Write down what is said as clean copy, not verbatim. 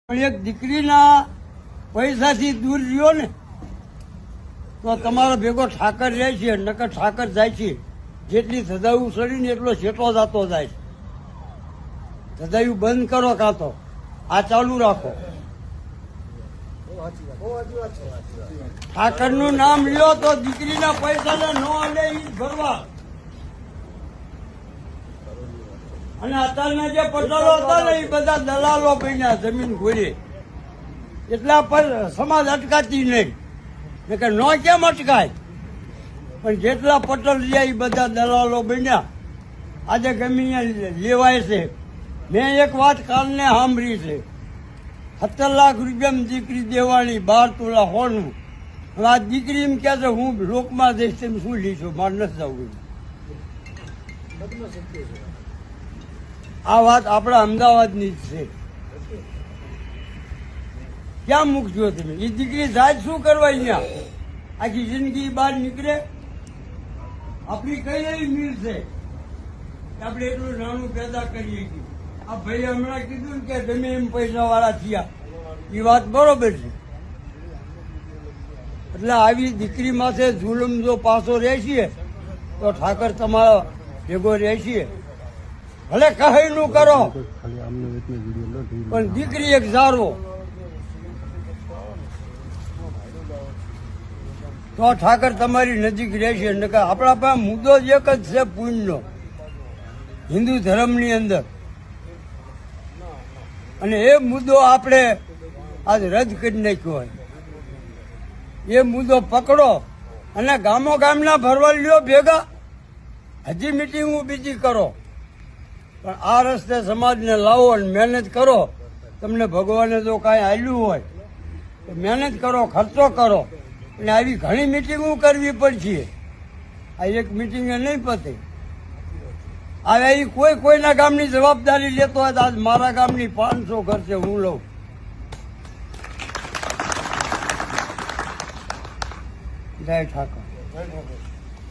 એક દીકરીના પૈસાથી દૂર રહ્યો ને તો તમારો ભેગો ઠાકર જાય છે, નકર ઠાકર જાય છે. જેટલી સદાયું સડી ને એટલો છેટો જતો જાય છે. સદાયું બંધ કરો કાં તો આ ચાલુ રાખો. ઠાકરનું નામ લ્યો તો દીકરીના પૈસાને ન અડે ઈ ભરવા. અને અત્યારના જે પટોળો હતા ને એ બધા દલાલો બન્યા જમીન ઘોરી. એટલા પર સમાજ અટકાતી નહીં કે ન કેમ અટકાય, પણ જેટલા પટોળ રહ્યા એ બધા દલાલો બન્યા. આજે ગમે લેવાય છે. મેં એક વાત કાલને સાંભળી છે, 17 લાખ રૂપિયામાં દીકરી દેવાની, 12 તોલા હોનું. હવે આ દીકરી એમ કહે છે હું લોકમાં જઈશ તેમ શું લઈશું, મારે નથી જવું. આ વાત આપણા અમદાવાદની જ છે. ક્યાં મૂકજો તમે? એ દીકરી જાય શું કરવા અહીંયા? આખી જિંદગી બહાર નીકળે. આપણી કઈ એવી મિલ છે કે આપણે એટલું નાનું પેદા કરીએ છીએ? આ ભાઈ હમણાં કીધું ને કે તમે એમ પૈસા વાળા થયા, એ વાત બરોબર છે. એટલે આવી દીકરી માથે જુલમ જો પાછો રહેશે તો ઠાકર તમારો ભેગો રહેશે. ભલે કહેલું કરો પણ દીકરી એક ઝારો તો ઠાકર તમારી નજીક રહેશે. આપણા પાસે મુદ્દો જ એક જ છે પુણ્યનો, હિન્દુ ધર્મની અંદર. અને એ મુદ્દો આપણે આજ રદ કરી નાખ્યો હોય. એ મુદ્દો પકડો અને ગામો ગામના ભરવા લ્યો ભેગા. હજી મિટિંગો બીજી કરો, પણ આ રસ્તે સમાજને લાવો અને મહેનત કરો. તમને ભગવાને જો કાંઈ આલ્યું હોય તો મહેનત કરો, ખર્ચો કરો. અને આવી ઘણી મિટિંગો કરવી પડશે. આ એક મિટિંગે નહીં પતે. હવે એ કોઈના ગામની જવાબદારી લેતો હોય તો આજ મારા ગામની 500 ઘર છે, હું લઉં. જય ઠાકોર.